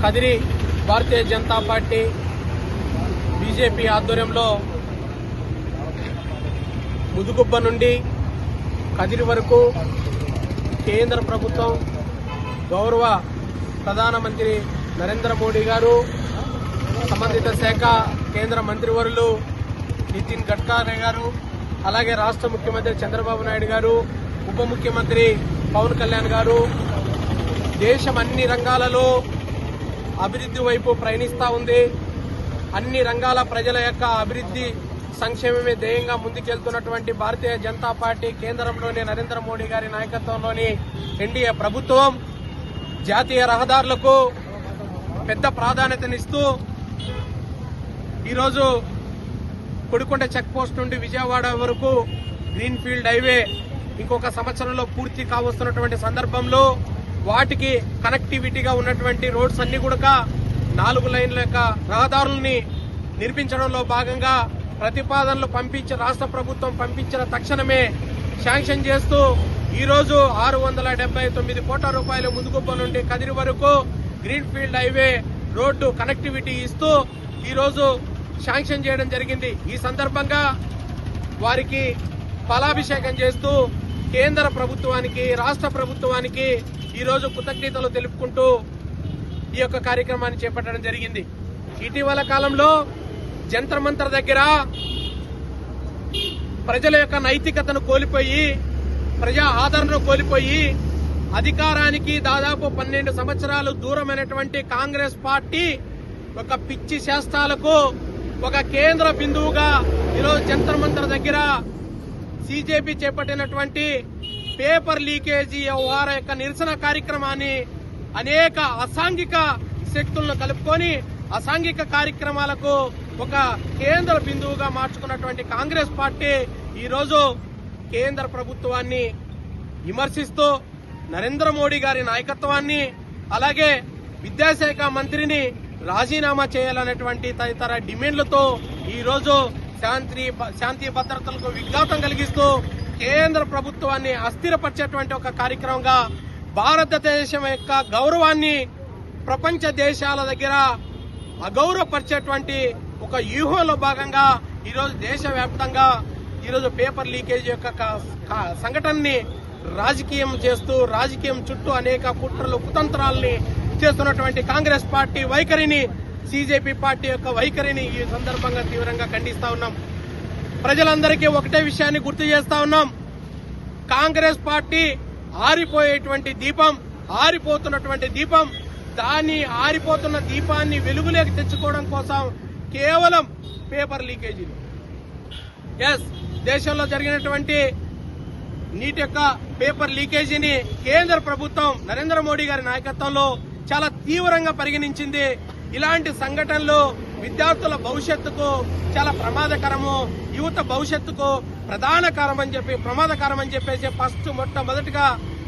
Kadiri Bharatiya Janata party BJP ఆధ్వర్యంలో ముదుగుబ్బ నుండి కదిరి వరకు కేంద్ర ప్రభుత్వం గౌరవ ప్రధానమంత్రి నరేంద్ర మోడీ గారు, సంబంధిత శాఖ కేంద్ర మంత్రివర్యులు నితిన్ గడ్కరీ గారు, అలాగే రాష్ట్ర ముఖ్యమంత్రి చంద్రబాబు నాయుడు గారు, ఉప ముఖ్యమంత్రి పవన్ కళ్యాణ్ గారు దేశం అన్ని రంగాలలో అభివృద్ధి వైపు ప్రయాణిస్తూ ఉంది. అన్ని రంగాల ప్రజల యొక్క అభివృద్ధి సంక్షేమమే ధ్యేయంగా ముందుకెళ్తున్నటువంటి భారతీయ జనతా పార్టీ కేంద్రంలోని నరేంద్ర మోడీ గారి నాయకత్వంలోని ఎన్డీఏ ప్రభుత్వం జాతీయ రహదారులకు పెద్ద ప్రాధాన్యతనిస్తూ ఈరోజు కొడికొండ చెక్ పోస్ట్ నుండి విజయవాడ వరకు గ్రీన్ ఫీల్డ్ హైవే ఇంకొక సంవత్సరంలో పూర్తి కావస్తున్నటువంటి సందర్భంలో వాటికి కనెక్టివిటీగా ఉన్నటువంటి రోడ్స్ అన్ని కూడా 4 లైన్ల యొక్క రహదారుల్ని నిర్మించడంలో భాగంగా ప్రతిపాదనలు రాష్ట్ర ప్రభుత్వం పంపించిన తక్షణమే శాంక్షన్ చేస్తూ ఈరోజు 679 కోట్ల రూపాయల ముదుగుబ్బ నుండి కదిరి వరకు green field highway road connectivity ఇస్తూ ఈరోజు శాంక్షన్ చేయడం జరిగింది. ఈ సందర్భంగా వారికి ఫలాభిషేకం చేస్తూ కేంద్ర ప్రభుత్వానికి, రాష్ట్ర ప్రభుత్వానికి ఈరోజు కృతజ్ఞతలు తెలుపుకుంటూ ఈ యొక్క కార్యక్రమాన్ని చేపట్టడం జరిగింది. ఇటీవల కాలంలో జంతర్ మంతర్ దగ్గర ప్రజల యొక్క నైతికతను కోల్పోయి, ప్రజా ఆదరణను కోల్పోయి అధికారానికి దాదాపు 12 సంవత్సరాలు దూరమైనటువంటి కాంగ్రెస్ పార్టీ ఒక పిచ్చి శాస్త్రాలకు ఒక కేంద్ర బిందువుగా ఈరోజు జంతర్ మంతర్ దగ్గర సీజేపీ చేపట్టినటువంటి పేపర్ లీకేజీ వ్యవహార యొక్క నిరసన కార్యక్రమాన్ని అనేక అసాంఘిక శక్తులను కలుపుకొని అసాంఘిక కార్యక్రమాలకు ఒక కేంద్ర బిందువుగా మార్చుకున్నటువంటి కాంగ్రెస్ పార్టీ ఈరోజు కేంద్ర ప్రభుత్వాన్ని విమర్శిస్తూ నరేంద్ర మోడీ గారి నాయకత్వాన్ని, అలాగే విద్యాశాఖ మంత్రిని రాజీనామా చేయాలనేటువంటి తదితర డిమాండ్లతో ఈరోజు శాంతి భద్రతలకు విఘాతం కలిగిస్తూ కేంద్ర ప్రభుత్వాన్ని అస్థిరపరిచేటువంటి ఒక కార్యక్రమంగా భారతదేశం యొక్క గౌరవాన్ని ప్రపంచ దేశాల దగ్గర అగౌరవపరిచేటువంటి ఒక వ్యూహంలో భాగంగా ఈరోజు దేశవ్యాప్తంగా ఈరోజు పేపర్ లీకేజ్ యొక్క సంఘటనని రాజకీయం చేస్తూ రాజకీయం చుట్టూ అనేక కుట్రలు కుతంత్రాలని చేస్తున్నటువంటి కాంగ్రెస్ పార్టీ వైఖరిని, సీజేపీ పార్టీ యొక్క వైఖరిని ఈ సందర్భంగా తీవ్రంగా ఖండిస్తా ఉన్నాం. ప్రజలందరికీ ఒకటే విషయాన్ని గుర్తు చేస్తా ఉన్నాం. కాంగ్రెస్ పార్టీ ఆరిపోతున్నటువంటి దీపం దాన్ని ఆరిపోతున్న దీపాన్ని వెలుగులోకి తెచ్చుకోవడం కోసం కేవలం పేపర్ లీకేజీలు. దేశంలో జరిగినటువంటి నీటి యొక్క పేపర్ లీకేజీని కేంద్ర ప్రభుత్వం నరేంద్ర మోడీ గారి నాయకత్వంలో చాలా తీవ్రంగా పరిగణించింది. ఇలాంటి సంఘటనలు విద్యార్థుల భవిష్యత్తుకు చాలా ప్రమాదకరము, యువత భవిష్యత్తుకు ప్రమాదకరం అని చెప్పేసి మొట్టమొదటిగా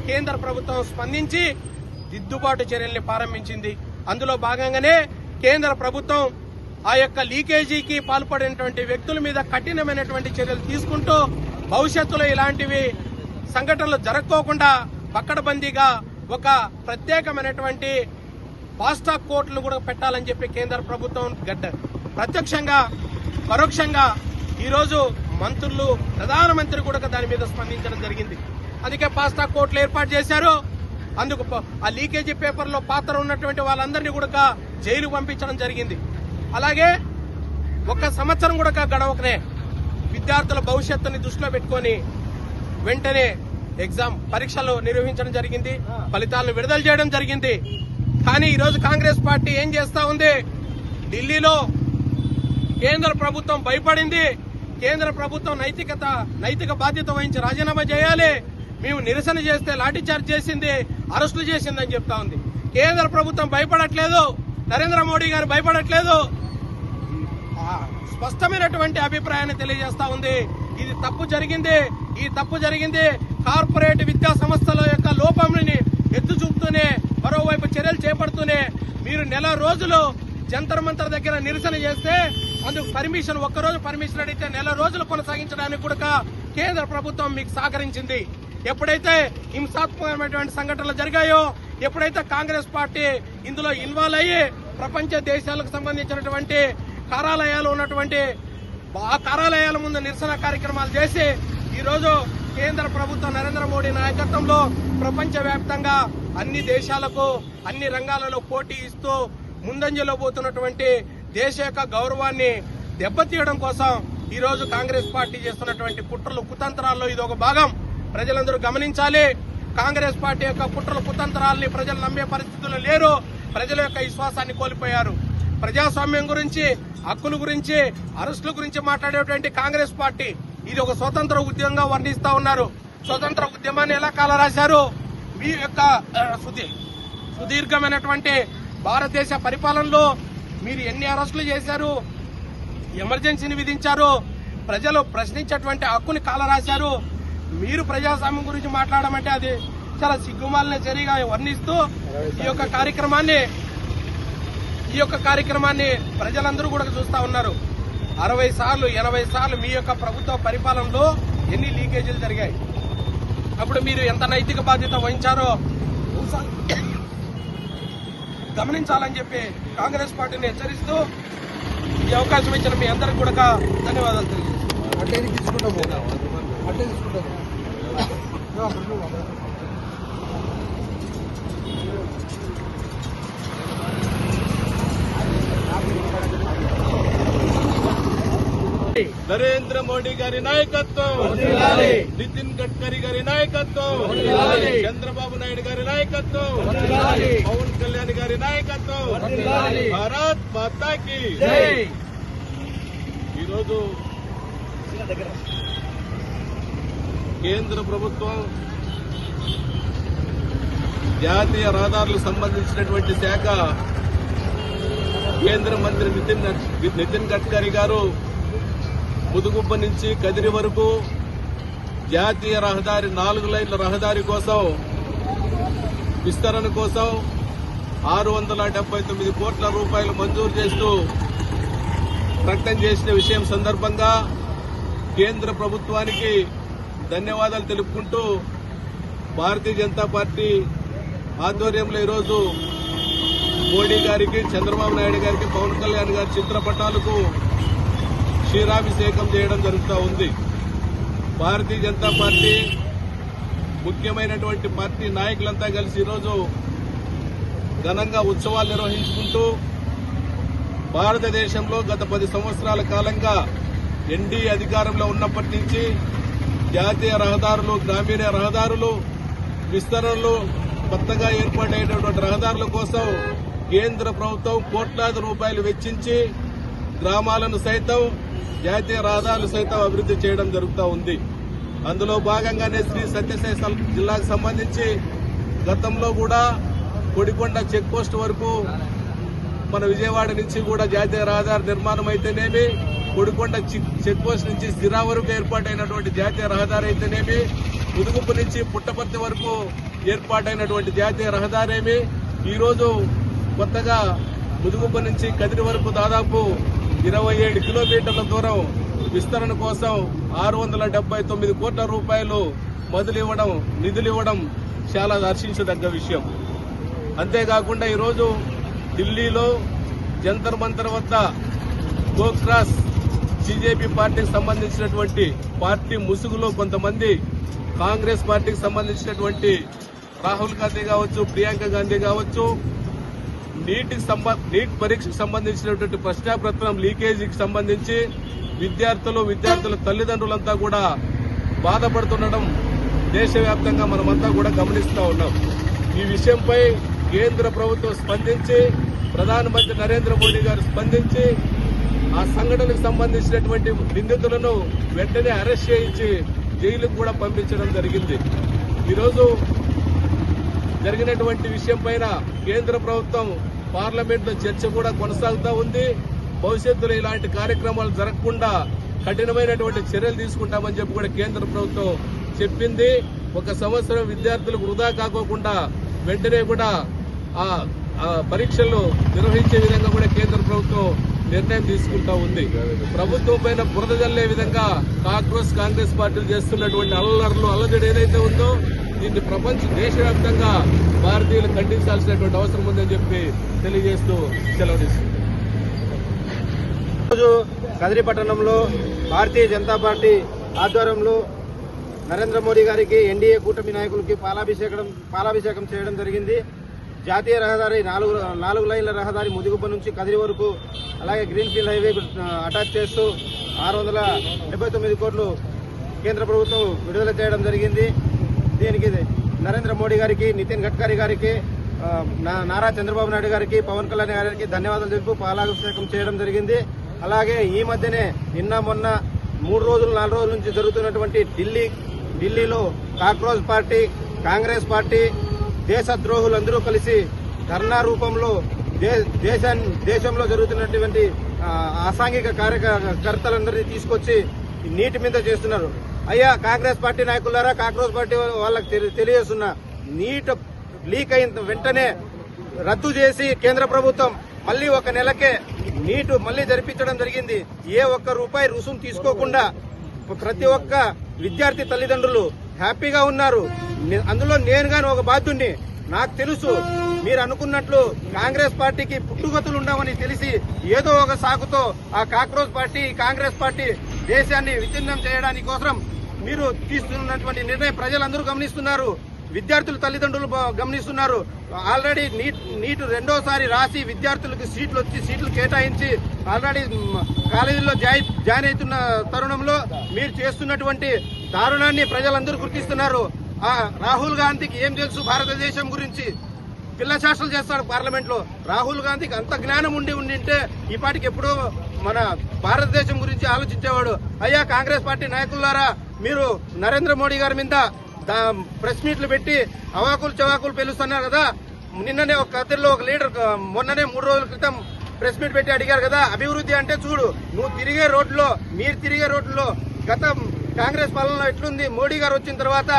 కేంద్ర ప్రభుత్వం స్పందించి దిద్దుబాటు చర్యల్ని ప్రారంభించింది. అందులో భాగంగానే కేంద్ర ప్రభుత్వం ఆ యొక్క లీకేజీకి పాల్పడినటువంటి వ్యక్తుల మీద కఠినమైనటువంటి చర్యలు తీసుకుంటూ భవిష్యత్తులో ఇలాంటివి సంఘటనలు జరగకోకుండా పకడ్బందీగా ఒక ప్రత్యేకమైనటువంటి ఫాస్ట్రాక్ కోర్టులు కూడా పెట్టాలని చెప్పి కేంద్ర ప్రభుత్వం ప్రత్యక్షంగా పరోక్షంగా ఈరోజు మంత్రులు, ప్రధానమంత్రి కూడా దాని మీద స్పందించడం జరిగింది. అందుకే ఫాస్ట్రాక్ కోర్టులు ఏర్పాటు చేశారు. అందుకు ఆ లీకేజీ పేపర్లో పాత్ర ఉన్నటువంటి వాళ్ళందరినీ కూడా జైలు పంపించడం జరిగింది. అలాగే 1 సంవత్సరం కూడా గడవకనే విద్యార్థుల భవిష్యత్తుని దృష్టిలో పెట్టుకొని వెంటనే పరీక్షలు నిర్వహించడం జరిగింది, ఫలితాలను విడుదల చేయడం జరిగింది. కానీ ఈరోజు కాంగ్రెస్ పార్టీ ఏం చేస్తా ఉంది? ఢిల్లీలో కేంద్ర ప్రభుత్వం భయపడింది, కేంద్ర ప్రభుత్వం నైతిక బాధ్యత వహించి రాజీనామా చేయాలి, మేము నిరసన చేస్తే లాఠీచార్జ్ చేసింది, అరెస్టులు చేసిందని చెప్తా ఉంది. కేంద్ర ప్రభుత్వం భయపడట్లేదు, నరేంద్ర మోడీ గారు భయపడట్లేదు, స్పష్టమైనటువంటి అభిప్రాయాన్ని తెలియజేస్తా ఉంది. ఇది తప్పు జరిగింది. కార్పొరేట్ విద్యా సంస్థల యొక్క లోపంని ఎత్తు చూపుతూనే, మరోవైపు చర్యలు చేపడుతూనే మీరు నెల రోజులు జంతర్ మంతర్ దగ్గర నిరసన చేస్తే అందుకు పర్మిషన్, ఒక్కరోజు పర్మిషన్ అడిగితే నెల రోజులు కొనసాగించడానికి కూడా కేంద్ర ప్రభుత్వం మీకు సహకరించింది. ఎప్పుడైతే హింసాత్మకమైనటువంటి సంఘటనలు జరిగాయో ఎప్పుడైతే కాంగ్రెస్ పార్టీ ఇందులో ఇన్వాల్వ్ అయ్యి ప్రపంచ దేశాలకు సంబంధించినటువంటి కార్యాలయాలు ఉన్నటువంటి ఆ కార్యాలయాల ముందు నిరసన కార్యక్రమాలు చేసి ఈరోజు కేంద్ర ప్రభుత్వం నరేంద్ర మోడీ నాయకత్వంలో ప్రపంచవ్యాప్తంగా అన్ని దేశాలకు అన్ని రంగాలలో పోటీ ఇస్తూ ముందంజలో పోతున్నటువంటి దేశ యొక్క గౌరవాన్ని దెబ్బతీయడం కోసం ఈ రోజు కాంగ్రెస్ పార్టీ చేస్తున్నటువంటి కుట్రలు కుతంత్రాల్లో ఇది ఒక భాగం. ప్రజలందరూ గమనించాలి. కాంగ్రెస్ పార్టీ యొక్క కుట్రలు కుతంత్రాలని ప్రజలు నమ్మే పరిస్థితులు లేరు. ప్రజల యొక్క విశ్వాసాన్ని కోల్పోయారు. ప్రజాస్వామ్యం గురించి, హక్కుల గురించి, అరెస్టుల గురించి మాట్లాడేటువంటి కాంగ్రెస్ పార్టీ ఇది ఒక స్వతంత్ర ఉద్యమంగా వర్ణిస్తా ఉన్నారు. స్వతంత్ర ఉద్యమాన్ని ఎలా కాలరాశారు? మీ యొక్క సుదీర్ఘమైనటువంటి భారతదేశ పరిపాలనలో మీరు ఎన్ని అరెస్టులు చేశారు, ఎమర్జెన్సీని విధించారు, ప్రజలు ప్రశ్నించేటువంటి హక్కుని కాలరాశారు. మీరు ప్రజాస్వామ్యం గురించి మాట్లాడమంటే అది చాలా సిగ్గుమాలిన చర్యగా వర్ణిస్తూ ఈ యొక్క కార్యక్రమాన్ని ప్రజలందరూ కూడా చూస్తా ఉన్నారు. 60 సార్లు 80 సార్లు మీ యొక్క ప్రభుత్వ పరిపాలనలో ఎన్ని లీకేజీలు జరిగాయి? అప్పుడు మీరు ఎంత నైతిక బాధ్యత వహించారో గమనించాలని చెప్పి కాంగ్రెస్ పార్టీని హెచ్చరిస్తూ ఈ అవకాశం ఇచ్చిన మీ అందరికి కూడా ధన్యవాదాలు తెలియజేస్తున్నాం. నరేంద్ర మోడీ గారి నాయకత్వం, నితిన్ గడ్కరీ గారి నాయకత్వం, చంద్రబాబు నాయుడు గారి నాయకత్వం, పవన్ కళ్యాణ్ గారి నాయకత్వం, భారత్ మాతాకి ఈరోజు కేంద్ర ప్రభుత్వం జాతీయ రహదారులకు సంబంధించినటువంటి శాఖ కేంద్ర మంత్రి నితిన్ గడ్కరీ గారు ముదుగుబ్బ నుంచి కదిరి వరకు జాతీయ రహదారి 4 లైన్ల రహదారి కోసం విస్తరణ కోసం 679 కోట్ల రూపాయలు మంజూరు చేస్తూ ప్రకటన చేసిన విషయం సందర్భంగా కేంద్ర ప్రభుత్వానికి ధన్యవాదాలు తెలుపుకుంటూ భారతీయ జనతా పార్టీ ఆధ్వర్యంలో ఈరోజు మోడీ గారికి, చంద్రబాబు నాయుడు గారికి, పవన్ కళ్యాణ్ గారి చిత్రపటాలకు క్షీరాభిషేకం చేయడం జరుగుతూ ఉంది. భారతీయ జనతా పార్టీ ముఖ్యమైనటువంటి పార్టీ నాయకులంతా కలిసి ఈరోజు ఘనంగా ఉత్సవాలు నిర్వహించుకుంటూ భారతదేశంలో గత 10 సంవత్సరాల కాలంగా ఎన్డీఏ అధికారంలో ఉన్నప్పటి నుంచి జాతీయ రహదారులు, గ్రామీణ రహదారులు విస్తరణలు, కొత్తగా ఏర్పాటైనటువంటి రహదారుల కోసం కేంద్ర ప్రభుత్వం కోట్లాది రూపాయలు వెచ్చించి గ్రామాలను సైతం జాతీయ రహదారులు సైతం అభివృద్ది చేయడం జరుగుతూ ఉంది. అందులో భాగంగానే శ్రీ సత్యసాయి జిల్లాకు సంబంధించి గతంలో కూడా కొడికొండ చెక్ పోస్ట్ వరకు మన విజయవాడ నుంచి కూడా జాతీయ రహదారి నిర్మాణం అయితేనేమి, కొడికొండ చెక్ పోస్ట్ నుంచి సిరా వరకు ఏర్పాటైనటువంటి జాతీయ రహదారి అయితేనేమి, ముదుగుప్పు నుంచి పుట్టపర్తి వరకు ఏర్పాటైనటువంటి జాతీయ రహదారేమి, ఈరోజు కొత్తగా ముదుగుప్పు నుంచి కదిరి వరకు దాదాపు 27 కిలోమీటర్ల దూరం విస్తరణ కోసం 679 కోట్ల రూపాయలు నిధులు ఇవ్వడం చాలా హర్షించదగ్గ విషయం. అంతేకాకుండా ఈరోజు ఢిల్లీలో జంతర్ మంతర్ వద్ద గోక్రాస్ బీజేపీ పార్టీకి సంబంధించినటువంటి పార్టీ ముసుగులో కొంతమంది కాంగ్రెస్ పార్టీకి సంబంధించినటువంటి రాహుల్ గాంధీ కావచ్చు, ప్రియాంక గాంధీ కావచ్చు, నీట్ పరీక్షకు సంబంధించినటువంటి ప్రశ్నాపత్రం లీకేజీకి సంబంధించి విద్యార్థుల తల్లిదండ్రులంతా కూడా బాధపడుతుండడం దేశవ్యాప్తంగా మనమంతా కూడా గమనిస్తూ ఉన్నాం. ఈ విషయంపై కేంద్ర ప్రభుత్వం స్పందించి, ప్రధానమంత్రి నరేంద్ర మోడీ గారు స్పందించి ఆ సంఘటనకు సంబంధించినటువంటి నిందితులను వెంటనే అరెస్ట్ చేయించి జైలుకు కూడా పంపించడం జరిగింది. ఈరోజు జరిగినటువంటి విషయం పైన కేంద్ర ప్రభుత్వం పార్లమెంట్లో చర్చ కూడా కొనసాగుతూ ఉంది. భవిష్యత్తులో ఇలాంటి కార్యక్రమాలు జరగకుండా కఠినమైనటువంటి చర్యలు తీసుకుంటామని చెప్పి కూడా కేంద్ర ప్రభుత్వం చెప్పింది. 1 సంవత్సరం విద్యార్థులకు వృధా కాకోకుండా వెంటనే కూడా ఆ పరీక్షలు నిర్వహించే విధంగా కూడా కేంద్ర ప్రభుత్వం నిర్ణయం తీసుకుంటా ఉంది. ప్రభుత్వం పైన బురద జల్లే విధంగా కాంగ్రెస్ పార్టీలు చేస్తున్నటువంటి అల్లర్లు, అల్లజడి ఏదైతే ఉందో దీన్ని దేశవ్యాప్తంగా భారతీయులు ఖండించాల్సినటువంటి అవసరం ఉందని చెప్పి తెలియజేస్తూ సెలవు తీసుకుంటాం. ఈరోజు కదిరి పట్టణంలో భారతీయ జనతా పార్టీ ఆధ్వర్యంలో నరేంద్ర మోడీ గారికి ఎన్డీఏ కూటమి నాయకులకి పాలాభిషేకం చేయడం జరిగింది. జాతీయ రహదారి 4 లైన్ల రహదారి ముదిగుబ్బ నుంచి కదిరి వరకు, అలాగే గ్రీన్ఫీల్డ్ హైవే అటాచ్ చేస్తూ 679 కోట్లు కేంద్ర ప్రభుత్వం విడుదల చేయడం జరిగింది. దీనికి నరేంద్ర మోడీ గారికి, నితిన్ గడ్కరీ గారికి, నారా చంద్రబాబు నాయుడు గారికి, పవన్ కళ్యాణ్ గారికి ధన్యవాదాలు తెలుపు పాలాభిషేకం చేయడం జరిగింది. అలాగే ఈ మధ్యనే నిన్న మొన్న 4 రోజుల నుంచి జరుగుతున్నటువంటి ఢిల్లీలో కాక్రోచ్ పార్టీ, కాంగ్రెస్ పార్టీ, దేశద్రోహులందరూ కలిసి ధర్నా రూపంలో దేశంలో జరుగుతున్నటువంటి అసాంఘిక కార్యకర్తలందరినీ తీసుకొచ్చి నీటి మీద చేస్తున్నారు. అయ్యా కాంగ్రెస్ పార్టీ నాయకులారా, కాక్రోచ్ పార్టీ వాళ్ళకి తెలియజేస్తున్నా, నీట్ లీక్ అయిన వెంటనే రద్దు చేసి కేంద్ర ప్రభుత్వం మళ్లీ 1 నెలకే నీటు మళ్లీ జరిపించడం జరిగింది. ఏ ₹1 రుసుము తీసుకోకుండా ప్రతి ఒక్క విద్యార్థి తల్లిదండ్రులు హ్యాపీగా ఉన్నారు. అందులో నేను గాని ఒక బాధ్యుడిని. నాకు తెలుసు మీరు అనుకున్నట్లు కాంగ్రెస్ పార్టీకి పుట్టుగతులు ఉండవని తెలిసి ఏదో ఒక సాకుతో ఆ కాక్రోచ్ పార్టీ, కాంగ్రెస్ పార్టీ దేశాన్ని విచ్ఛిన్నం చేయడానికి కోసం మీరు తీసుకున్నటువంటి నిర్ణయం ప్రజలందరూ గమనిస్తున్నారు, విద్యార్థుల తల్లిదండ్రులు గమనిస్తున్నారు. ఆల్రెడీ నీట్ రెండోసారి రాసి విద్యార్థులకు సీట్లు కేటాయించి ఆల్రెడీ కాలేజీల్లో జాయిన్ అవుతున్న తరుణంలో మీరు చేస్తున్నటువంటి దారుణాన్ని ప్రజలందరూ గుర్తిస్తున్నారు. రాహుల్ గాంధీకి ఏం తెలుసు భారతదేశం గురించి? పిల్ల శాస్త్రాలు చేస్తాడు పార్లమెంట్ లో. రాహుల్ గాంధీకి అంత జ్ఞానం ఉండింటే ఈ పాటికి ఎప్పుడో మన భారతదేశం గురించి ఆలోచించేవాడు. అయ్యా కాంగ్రెస్ పార్టీ నాయకులారా, మీరు నరేంద్ర మోడీ గారి మీద ప్రెస్ మీట్లు పెట్టి అవాకులు చవాకులు పెలుస్తున్నారు కదా. నిన్ననే ఒక కదిరిలో ఒక లీడర్ మొన్ననే 3 రోజుల క్రితం ప్రెస్ మీట్ పెట్టి అడిగారు కదా, అభివృద్ధి అంటే చూడు, మీరు తిరిగే రోడ్లో గత కాంగ్రెస్ పాలనలో ఎట్లుంది, మోడీ గారు వచ్చిన తర్వాత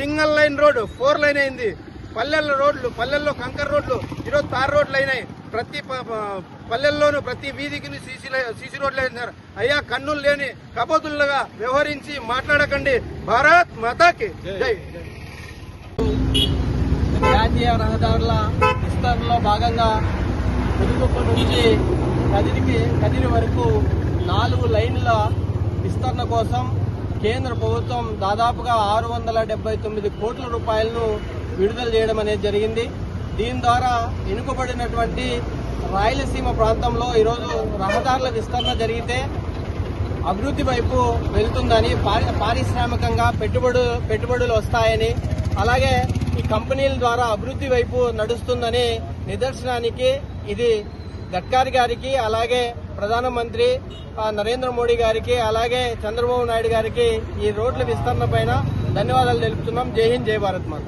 సింగిల్ లైన్ రోడ్డు 4 లైన్ అయింది. పల్లెల్లో కంకర్ రోడ్లు ఈరోజు తార్ రోడ్లు అయినాయి. ప్రతి పల్లెల్లోనూ ప్రతి వీధికి సీసీ రోడ్లు అయినారు. అయ్యా కన్నులు లేని కబోతులుగా వ్యవహరించి మాట్లాడకండి. భారత్ మాతాకి జై. జాతీయ రహదారుల విస్తరణలో భాగంగా ముదిగుప్ప నుంచి కదిరి వరకు 4 లైన్ల విస్తరణ కోసం కేంద్ర ప్రభుత్వం దాదాపుగా 679 కోట్ల రూపాయలను విడుదల చేయడం అనేది జరిగింది. దీని ద్వారా వెనుకబడినటువంటి రాయలసీమ ప్రాంతంలో ఈరోజు రహదారుల విస్తరణ జరిగితే అభివృద్ధి వైపు వెళ్తుందని, పారిశ్రామికంగా పెట్టుబడులు వస్తాయని, అలాగే ఈ కంపెనీల ద్వారా అభివృద్ధి వైపు నడుస్తుందని నిదర్శనానికి ఇది గడ్కరీ గారికి, అలాగే ప్రధానమంత్రి నరేంద్ర మోడీ గారికి, అలాగే చంద్రబాబు నాయుడు గారికి ఈ రోడ్ల విస్తరణ పైన ధన్యవాదాలు తెలుపుతున్నాం. జై హింద్, జై భారత్ మాత.